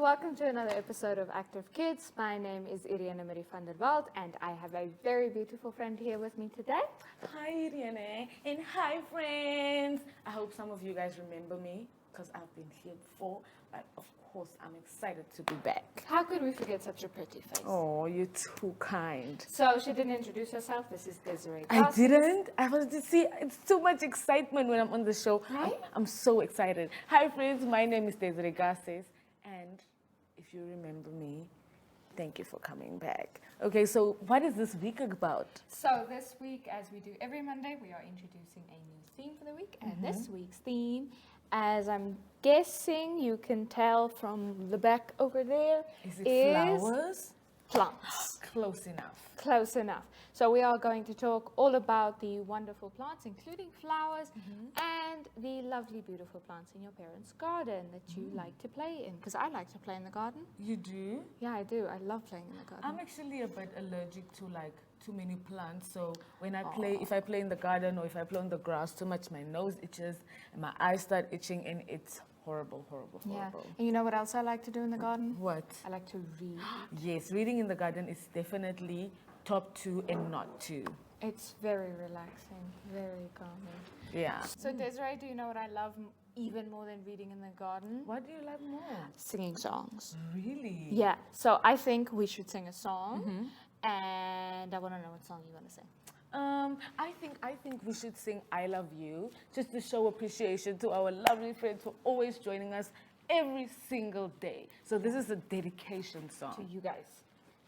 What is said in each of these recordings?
welcome to another episode of Active Kids. My name is Irene Marie van der Walt, and I have a very beautiful friend here with me today. Hi Irene, and hi friends. I hope some of you guys remember me because I've been here before, but of course I'm excited to be back. How could we forget such a pretty face? Oh, you're too kind. So she didn't introduce herself. This is Desiree. I didn't. I wanted to see. It's too much excitement when I'm on the show. Right? I'm so excited. Hi friends, my name is Desiree Garces, and if you remember me, thank you for coming back. Okay, so what is this week about? So this week, as we do every Monday, we are introducing a new theme for the week. And this week's theme, as I'm guessing you can tell from the back over there, Is it flowers? Plants. Close enough. Close enough. So we are going to talk all about the wonderful plants, including flowers, and the lovely, beautiful plants in your parents' garden that you like to play in. Because I like to play in the garden. You do? Yeah, I do. I love playing in the garden. I'm actually a bit allergic to too many plants. So when I play, if I play in the garden or if I play on the grass too much, my nose itches and my eyes start itching, and it's horrible. Yeah. And you know what else I like to do in the garden? What? I like to read. Yes, reading in the garden is definitely top 2 and not 2. It's very relaxing, very calming. Yeah. So Desiree, do you know what I love even more than reading in the garden? What do you like more? Singing songs. Really? Yeah. So I think we should sing a song, and I want to know what song you want to sing. I think we should sing I Love You, just to show appreciation to our lovely friends who are always joining us every single day. So this is a dedication song. To you guys.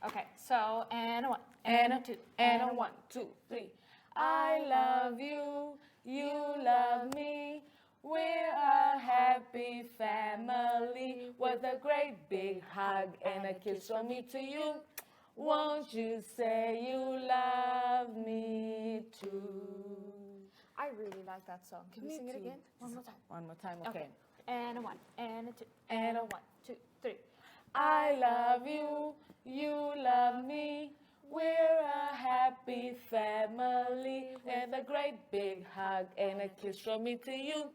Okay, so, and a one, And and a two, and a 1, 2, 3. I love you, you love me. We're a happy family with a great big hug and a kiss from me to you. Won't you say you love me too? I really like that song. Can we Me sing it too. again? One more time. One more time, okay. And a one, and a two, And a 1, 2, 3. I love you, you love me. We're a happy family with a great big hug and a kiss from me to you.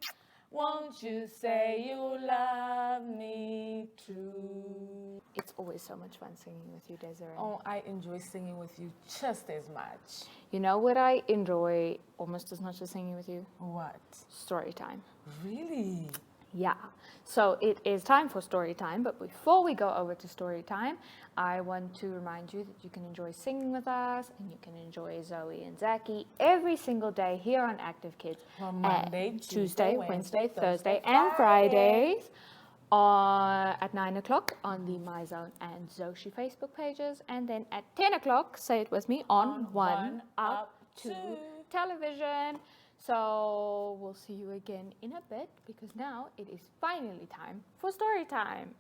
Won't you say you love me too? It's always so much fun singing with you, Desiree. Oh, I enjoy singing with you just as much. You know what I enjoy almost as much as singing with you? What? Story time. Really? Yeah. So it is time for story time, but before we go over to story time, I want to remind you that you can enjoy singing with us and you can enjoy Zoey and Zacky every single day here on Active Kids. On Monday, Tuesday, Wednesday, Thursday, and Fridays at 9 o'clock on the My Zone and Zoshi Facebook pages, and then at 10 o'clock, say it with me, on One Up to Television. So we'll see you again in a bit, because now it is finally time for story time.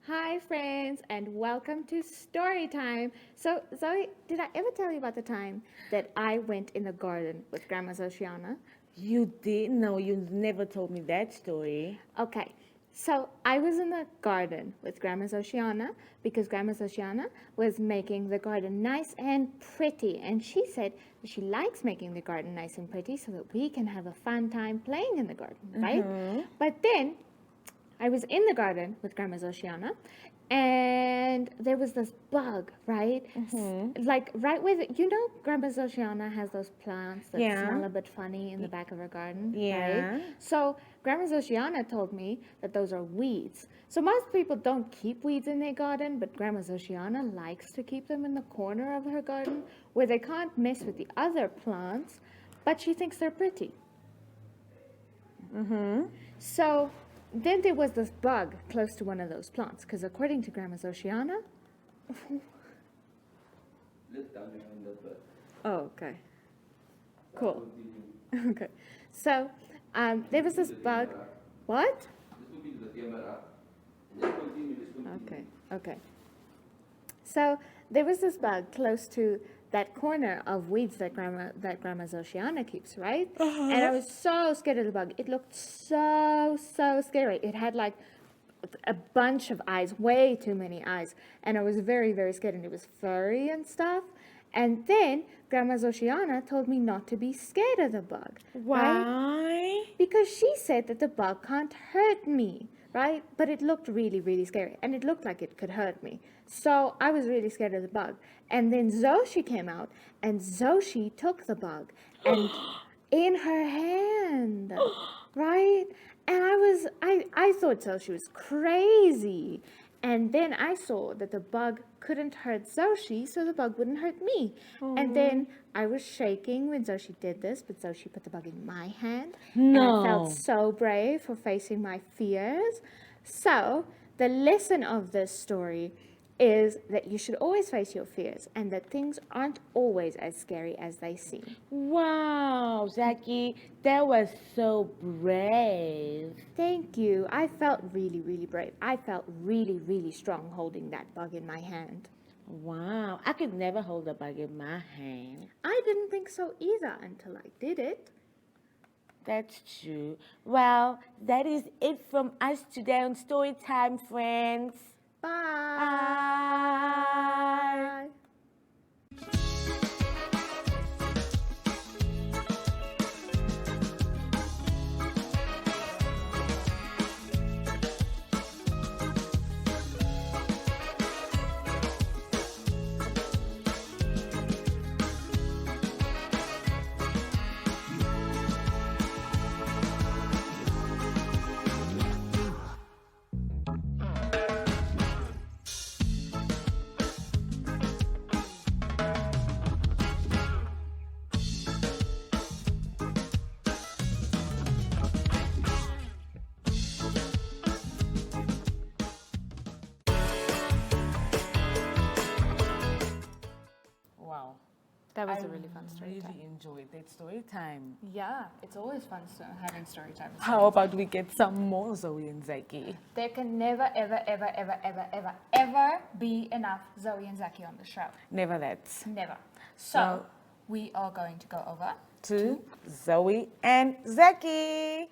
Hi friends, and welcome to story time. So Zoe, did I ever tell you about the time that I went in the garden with Grandma Oceana? You did? No, you never told me that story. Okay, so I was in the garden with Grandma Oceana because Grandma Oceana was making the garden nice and pretty, and she said that she likes making the garden nice and pretty so that we can have a fun time playing in the garden, right? But then I was in the garden with Grandma Oceana, and there was this bug, right? Like right where Grandma Oceana has those plants that smell a bit funny in the back of her garden, right? So Grandma Oceana told me that those are weeds. So most people don't keep weeds in their garden, but Grandma Oceana likes to keep them in the corner of her garden where they can't mess with the other plants, but she thinks they're pretty. So then there was this bug close to one of those plants, because according to Grandma's Oceana. Oh, okay. Cool. Okay. So there was this bug. What? Okay. Okay. So there was this bug close to that corner of weeds that Grandma's Oceana keeps, right? And I was so scared of the bug. It looked so scary. It had like a bunch of eyes, way too many eyes, and I was very scared. And it was furry and stuff. And then Grandma's Oceana told me not to be scared of the bug. Right? Why? Because she said that the bug can't hurt me, right? But it looked really scary, and it looked like it could hurt me. So I was really scared of the bug. And then Zoshi came out, and Zoshi took the bug and in her hand, right? And I thought Zoshi was crazy. And then I saw that the bug couldn't hurt Zoshi, so the bug wouldn't hurt me. And then I was shaking when Zoshi did this, but Zoshi put the bug in my hand. And I felt so brave for facing my fears. So the lesson of this story is that you should always face your fears and that things aren't always as scary as they seem. Wow, Zacky, that was so brave. Thank you. I felt really brave. I felt really strong holding that bug in my hand. Wow, I could never hold a bug in my hand. I didn't think so either until I did it. That's true. Well, that is it from us today on Storytime, friends. Bye. Bye. Wow. That was a really fun story time. I really enjoyed that story time. Yeah, it's always fun having story time. How about we get some more Zoey and Zacky? There can never, ever be enough Zoe and Zacky on the show. Never that. Never. So we are going to go over To Zoey and Zacky.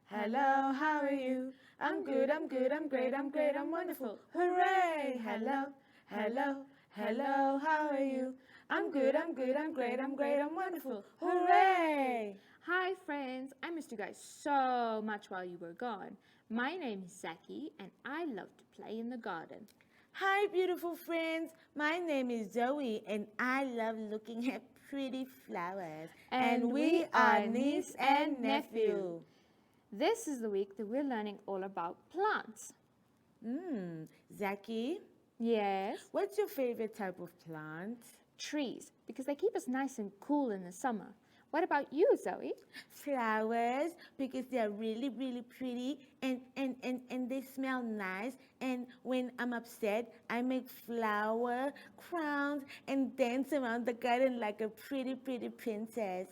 Hello, how are you? I'm good, I'm great, I'm wonderful. Hooray! Hello, how are you? I'm good, I'm great, I'm wonderful. Hooray! Hi friends, I missed you guys so much while you were gone. My name is Zacky and I love to play in the garden. Hi, beautiful friends. My name is Zoey and I love looking at pretty flowers. And we are niece and nephew. This is the week that we're learning all about plants. Zacky, Yes, what's your favorite type of plant? trees, because they keep us nice and cool in the summer. What about you, Zoe? Flowers, because they're really pretty and they smell nice. And when I'm upset, I make flower crowns and dance around the garden like a pretty princess.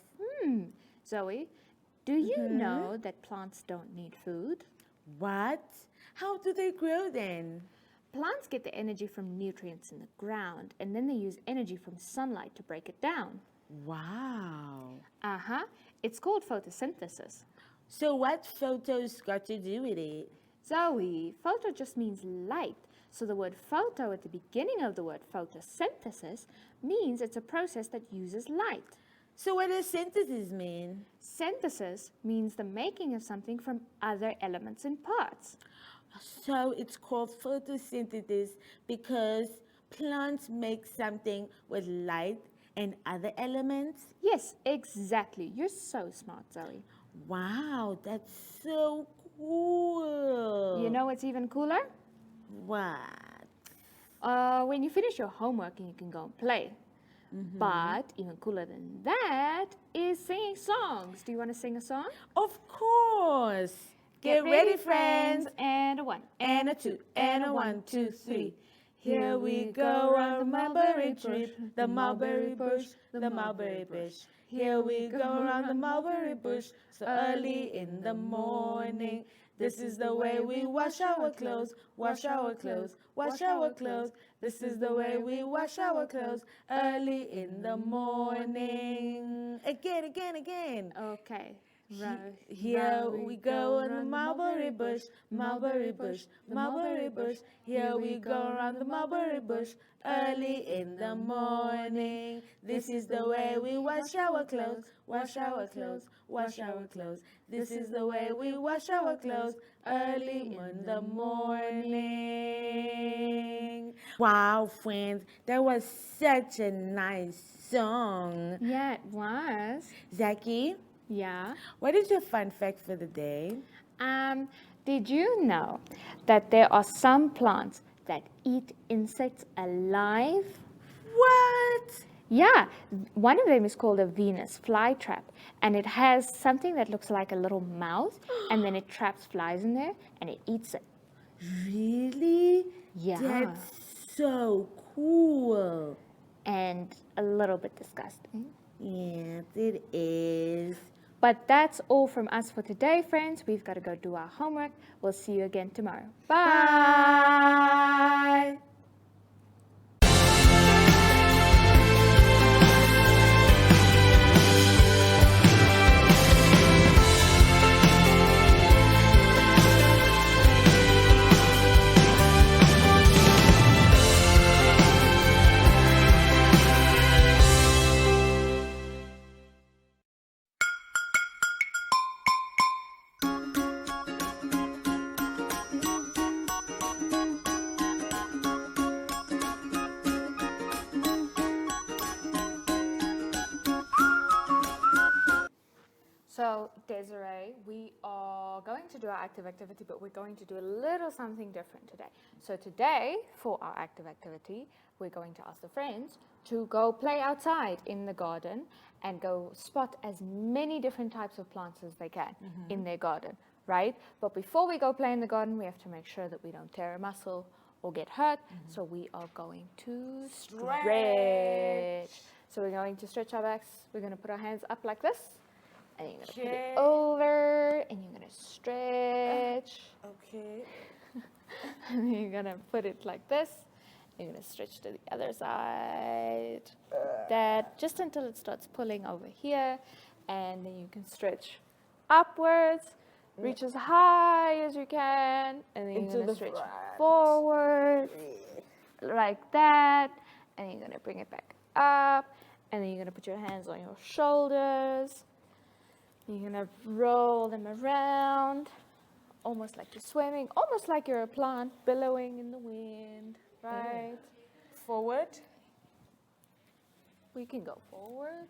Zoe, do you know that plants don't need food? What? How do they grow then? Plants get their energy from nutrients in the ground, and then they use energy from sunlight to break it down. Wow. It's called photosynthesis. So what photos got to do with it? Zoe, photo just means light. So the word photo at the beginning of the word photosynthesis means it's a process that uses light. So what does synthesis mean? Synthesis means the making of something from other elements and parts. So it's called photosynthesis because plants make something with light and other elements? Yes, exactly. You're so smart, Zoe. Wow, that's so cool. You know what's even cooler? What? When you finish your homework and you can go and play. But even cooler than that is singing songs. Do you want to sing a song? Of course. Get ready, friends. And a 1. And a 2, and a 1, 2, 3. Here we go round the mulberry tree, the mulberry bush, the mulberry bush. Here we go round the mulberry bush, so early in the morning. This is the way we wash our clothes, wash our clothes, wash our clothes. This is the way we wash our clothes early in the morning. Again, again, again. Okay. Here we go on the mulberry bush, mulberry bush, mulberry bush. Here we go around the mulberry bush early in the morning. This is the way we wash our clothes, wash our clothes, wash our clothes. This is the way we wash our clothes early in the morning. Wow, friends, that was such a nice song. Yeah, it was. Zacky, Yeah. what is your fun fact for the day? Did you know that there are some plants that eat insects alive? What? Yeah, one of them is called a Venus flytrap, and it has something that looks like a little mouth, and then it traps flies in there, and it eats it. Really? Yeah. That's so cool. And a little bit disgusting. Yes, it is. But that's all from us for today, friends. We've got to go do our homework. We'll see you again tomorrow. Bye. Bye. So, Desiree, we are going to do our active activity, but we're going to do a little something different today. So today, for our active activity, we're going to ask the friends to go play outside in the garden and go spot as many different types of plants as they can in their garden, right? But before we go play in the garden, we have to make sure that we don't tear a muscle or get hurt. So we are going to stretch. So we're going to stretch our backs. We're going to put our hands up like this. And you're going to put it over, and you're going to stretch. Okay. And then you're going to put it like this. You're going to stretch to the other side. That, just until it starts pulling over here. And then you can stretch upwards, reach as high as you can. And then you're going to stretch forward, like that. And you're going to bring it back up. And then you're going to put your hands on your shoulders. You're going to roll them around, almost like you're swimming, almost like you're a plant billowing in the wind, right? Forward. We can go forwards,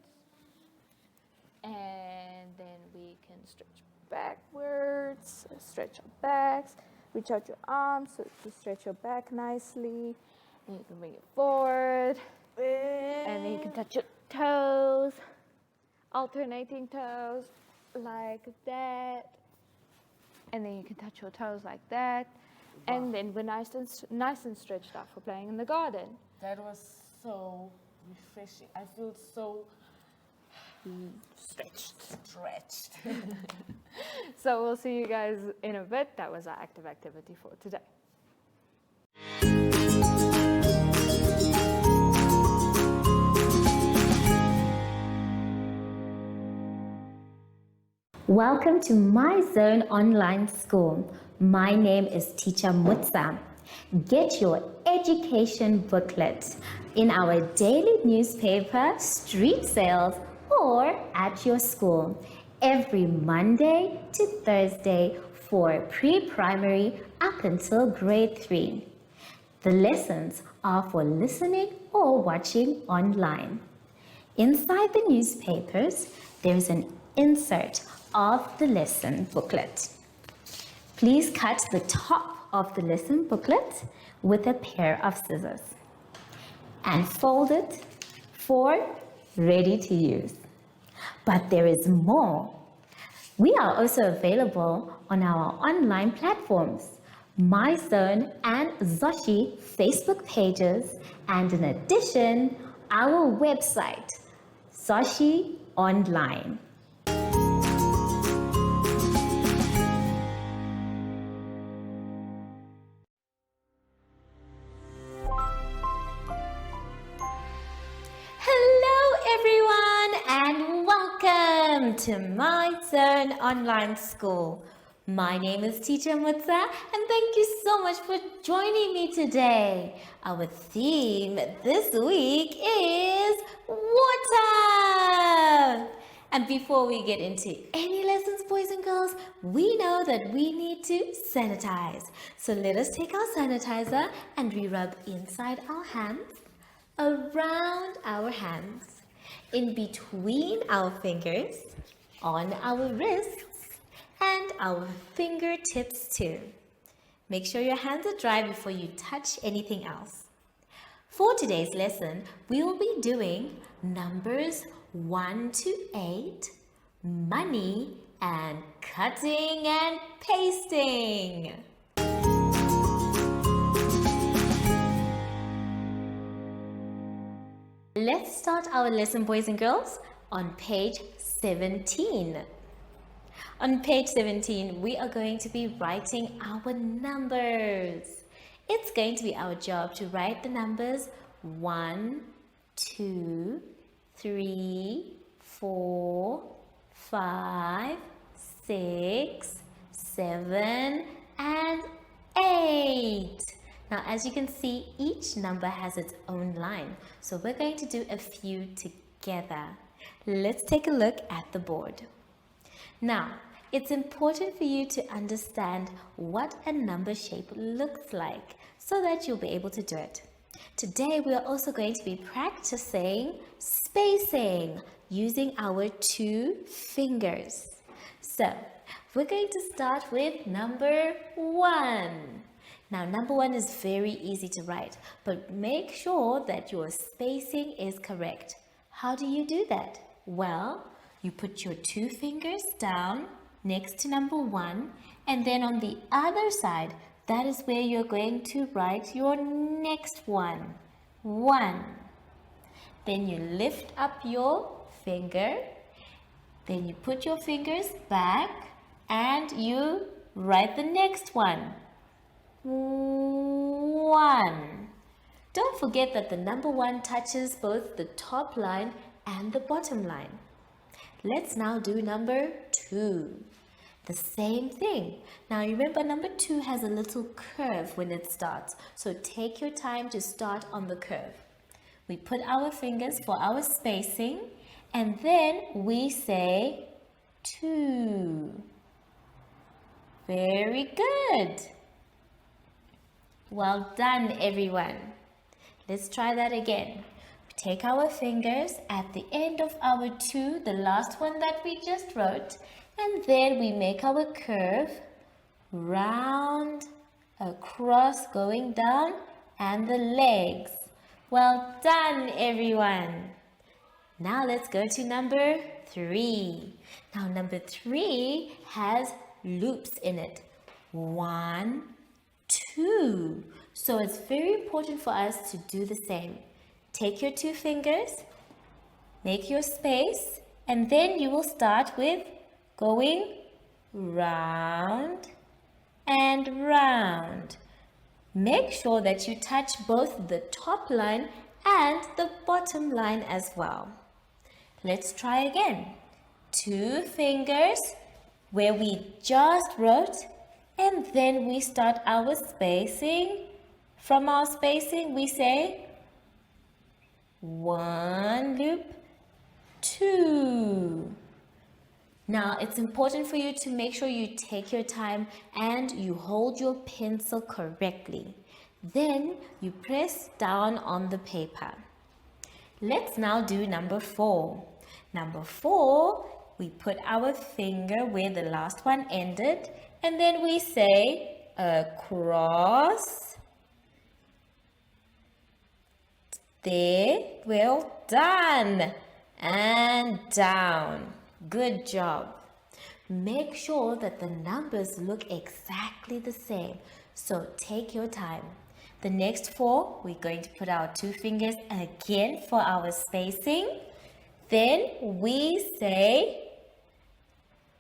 and then we can stretch backwards, stretch our backs, reach out your arms so to stretch your back nicely, and you can bring it forward, and then you can touch your toes, alternating toes, like that, and then you can touch your toes like that, and then we're nice and stretched out for playing in the garden. That was so refreshing. I feel so stretched. So we'll see you guys in a bit. That was our active activity for today. Welcome to My Zone Online School. My name is Teacher Mutsa. Get your education booklet in our daily newspaper, street sales, or at your school every Monday to Thursday for pre-primary up until grade 3. The lessons are for listening or watching online. Inside the newspapers, there is an insert of the lesson booklet. Please cut the top of the lesson booklet with a pair of scissors and fold it for ready to use. But there is more. We are also available on our online platforms, My Zone and Zoshi Facebook pages, and in addition, our website, Zoshi Online. Hello everyone and welcome to My Zone Online School. My name is Teacher Mutsa and thank you so much for joining me today. Our theme this week is water. And before we get into any lessons, boys and girls, we know that we need to sanitize. So let us take our sanitizer and we rub inside our hands, around our hands, in between our fingers, on our wrists, and our fingertips too. Make sure your hands are dry before you touch anything else. For today's lesson, we will be doing numbers 1 to 8, money, and cutting and pasting. Let's start our lesson, boys and girls, on page 17. On page 17, we are going to be writing our numbers. It's going to be our job to write the numbers 1, 2, 3, 4, 5, 6, 7, and 8. Now, as you can see, each number has its own line. So we're going to do a few together. Let's take a look at the board. Now, it's important for you to understand what a number shape looks like so that you'll be able to do it. Today, we are also going to be practicing spacing using our 2 fingers. So, we're going to start with number 1. Now, number 1 is very easy to write, but make sure that your spacing is correct. How do you do that? Well, you put your 2 fingers down next to number 1, and then on the other side, that is where you're going to write your next one. 1. Then you lift up your finger, then you put your fingers back, and you write the next one. 1. Don't forget that the number 1 touches both the top line and the bottom line. Let's now do number 2. The same thing. Now remember, number 2 has a little curve when it starts. So take your time to start on the curve. We put our fingers for our spacing and then we say 2. Very good. Well done, everyone. Let's try that again. We take our fingers at the end of our 2, the last one that we just wrote, and then we make our curve round, across, going down, and the legs. Well done, everyone. Now let's go to number 3. Now number 3 has loops in it. 1, 2. So it's very important for us to do the same. Take your 2 fingers, make your space, and then you will start with going round and round. Make sure that you touch both the top line and the bottom line as well. Let's try again. 2 fingers where we just wrote, and then we start our spacing. From our spacing, we say 1 loop, 2. Now, it's important for you to make sure you take your time and you hold your pencil correctly. Then, you press down on the paper. Let's now do number 4. Number 4, we put our finger where the last one ended, and then we say across. There, well done. And down. Good job. Make sure that the numbers look exactly the same. So take your time. The next 4, we're going to put our 2 fingers again for our spacing. Then we say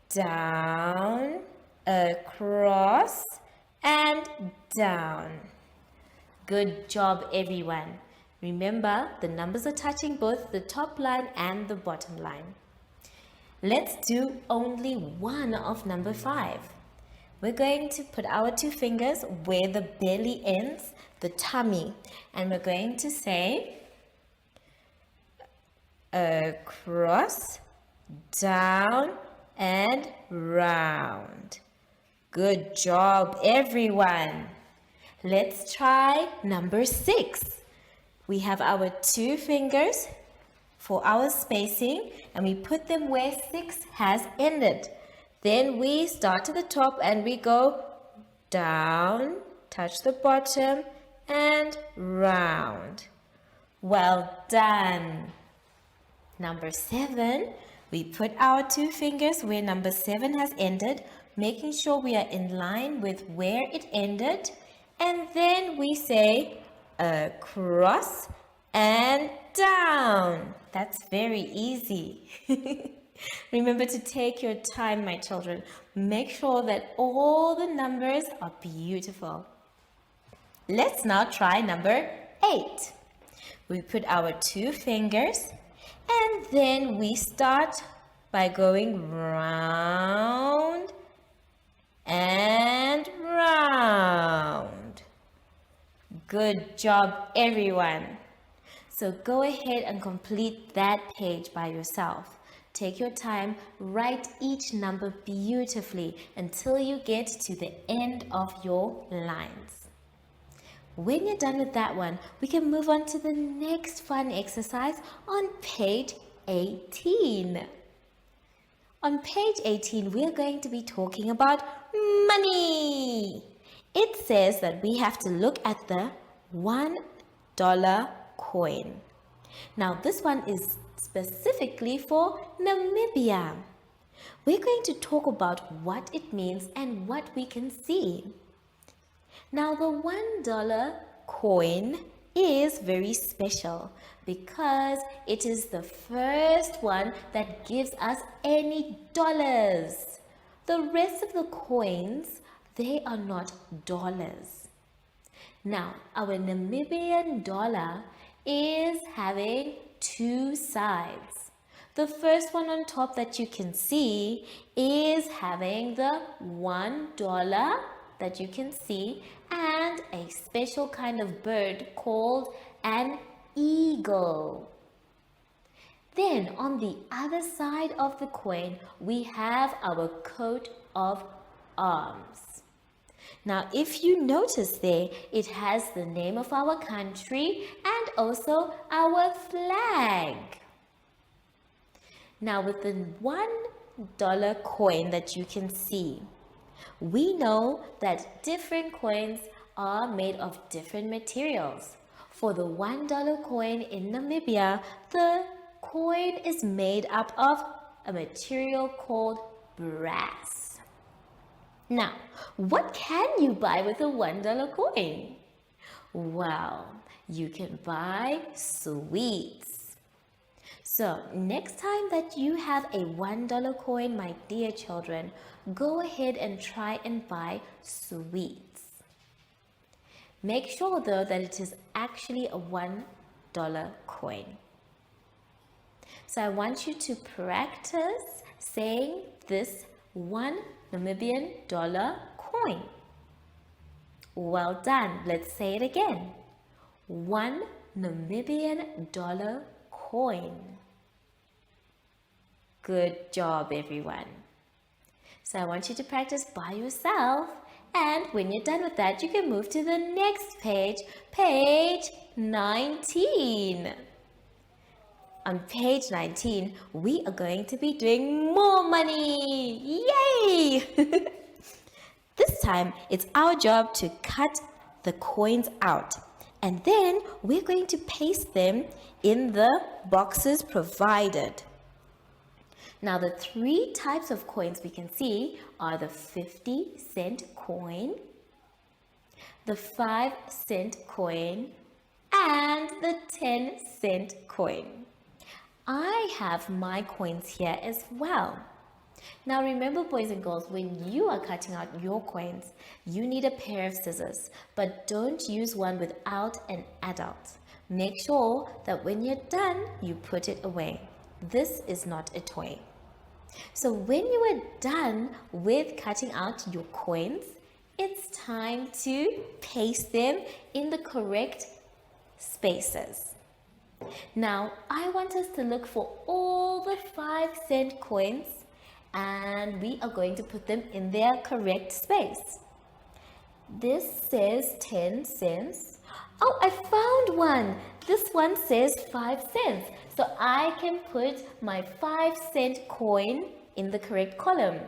down, across, and down. Good job, everyone. Remember, the numbers are touching both the top line and the bottom line. Let's do only one of number 5. We're going to put our 2 fingers where the belly ends, the tummy, and we're going to say across, down, and round. Good job, everyone. Let's try number 6. We have our 2 fingers for our spacing, and we put them where 6 has ended. Then we start at the top and we go down, touch the bottom, and round. Well done. Number 7, we put our 2 fingers where number 7 has ended, making sure we are in line with where it ended, and then we say across and down. That's very easy. Remember to take your time, my children. Make sure that all the numbers are beautiful. Let's now try number 8. We put our 2 fingers and then we start by going round and round. Good job, everyone. So go ahead and complete that page by yourself. Take your time, write each number beautifully until you get to the end of your lines. When you're done with that one, we can move on to the next fun exercise on page 18. On page 18, we're going to be talking about money. It says that we have to look at the $1 coin. Now, this one is specifically for Namibia. We're going to talk about what it means and what we can see. Now, the $1 coin is very special because it is the first one that gives us any dollars. The rest of the coins, they are not dollars. Now, our Namibian dollar is having 2 sides. The first one on top that you can see is having the $1 that you can see and a special kind of bird called an eagle. Then on the other side of the coin, we have our coat of arms. Now, if you notice there, it has the name of our country and also our flag. Now, with the $1 coin that you can see, we know that different coins are made of different materials. For the $1 coin in Namibia, the coin is made up of a material called brass. Now, what can you buy with a $1 coin? Well, you can buy sweets. So, next time that you have a $1 coin, my dear children, go ahead and try and buy sweets. Make sure though that it is actually a $1 coin. So I want you to practice saying this $1 Namibian dollar coin. Well done. Let's say it again. $1 Namibian dollar coin. Good job, everyone. So I want you to practice by yourself, and when you're done with that, you can move to the next page, page 19. on page 19, we are going to be doing more money. Yay! This time, it's our job to cut the coins out. And then we're going to paste them in the boxes provided. Now, the three types of coins we can see are the 50-cent coin, the 5-cent coin, and the 10-cent coin. I have my coins here as well. Now remember, boys and girls, when you are cutting out your coins, you need a pair of scissors, but don't use one without an adult. Make sure that when you're done, you put it away. This is not a toy. So when you are done with cutting out your coins, it's time to paste them in the correct spaces. Now, I want us to look for all the 5-cent coins, and we are going to put them in their correct space. This says 10 cents. Oh, I found one. This one says 5 cents. So I can put my 5-cent coin in the correct column.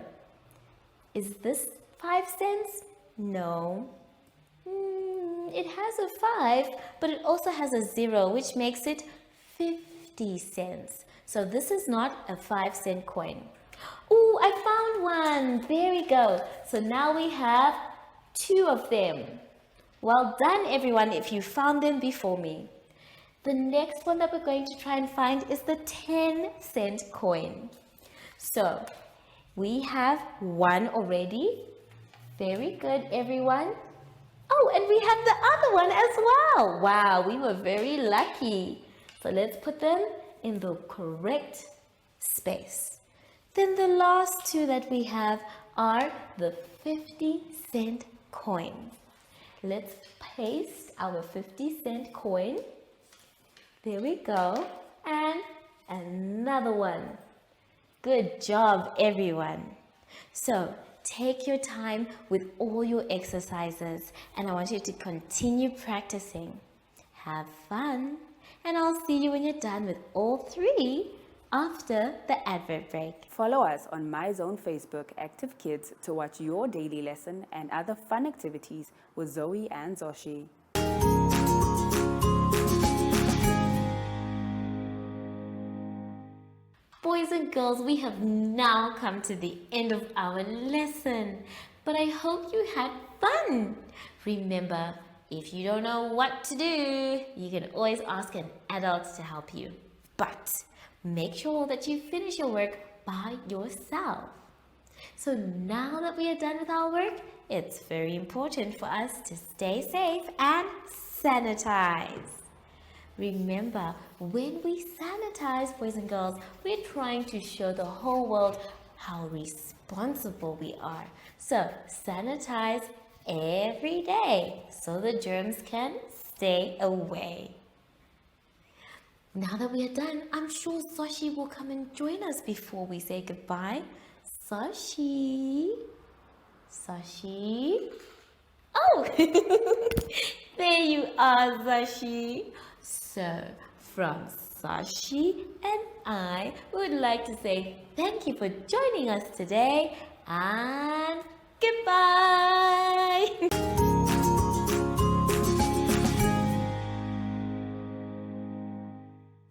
Is this 5 cents? No. It has a 5, but it also has a 0, which makes it 50 cents. So this is not a 5-cent coin. Oh, I found one. There we go. So now we have 2 of them. Well done, everyone, if you found them before me. The next one that we're going to try and find is the 10-cent coin. So we have one already. Very good, everyone. Oh, and we have the other one as well. Wow, we were very lucky. So let's put them in the correct space. Then the last 2 that we have are the 50-cent coins. Let's paste our 50-cent coin. There we go. And another one. Good job, everyone. So take your time with all your exercises, and I want you to continue practicing. Have fun, and I'll see you when you're done with all 3 after the advert break. Follow us on My Zone Facebook Active Kids to watch your daily lesson and other fun activities with Zoe and Zacky. Boys and girls, we have now come to the end of our lesson, but I hope you had fun. Remember, if you don't know what to do, you can always ask an adult to help you. But make sure that you finish your work by yourself. So now that we are done with our work, it's very important for us to stay safe and sanitize. Remember, when we sanitize, boys and girls, we're trying to show the whole world how responsible we are. So sanitize every day so the germs can stay away. Now that we are done, I'm sure Zacky will come and join us before we say goodbye. Zacky? Zacky? Oh! There you are, Zacky. So, from Zacky and I would like to say thank you for joining us today, and goodbye!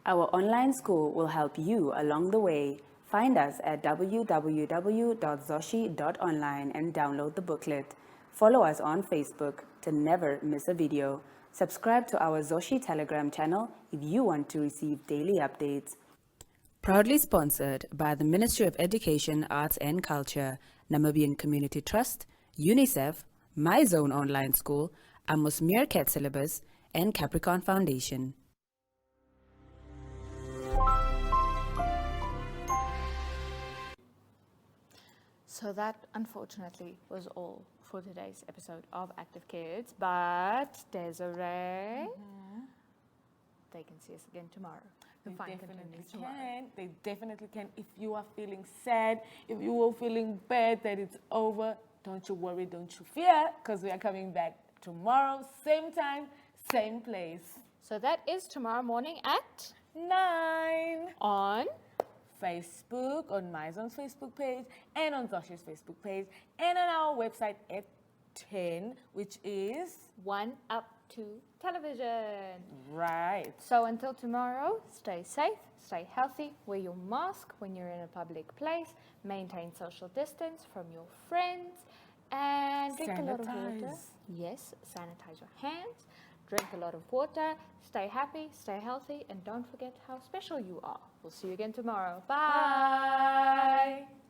Our online school will help you along the way. Find us at www.zoshi.online and download the booklet. Follow us on Facebook to never miss a video. Subscribe to our Zacky Telegram channel if you want to receive daily updates. Proudly sponsored by the Ministry of Education, Arts and Culture, Namibian Community Trust, UNICEF, My Zone Online School, Amos Meerkat Syllabus, and Capricorn Foundation. So that, unfortunately, was all for today's episode of Active Kids. But Desiree, they can see us again tomorrow. They definitely can. They definitely can. If you are feeling sad, if you are feeling bad that it's over, don't you worry, don't you fear, because we are coming back tomorrow, same time, same place. So that is tomorrow morning at 9 On Facebook, on MyZone's Facebook page, and on Zoshi's Facebook page, and on our website at 10, which is 1 Up to Television. right. So until tomorrow, stay safe, stay healthy, wear your mask when you're in a public place, maintain social distance from your friends, and drink a lot of water. Sanitize. Yes, sanitize your hands, drink a lot of water, stay happy, stay healthy, and don't forget how special you are. We'll see you again tomorrow. Bye. Bye.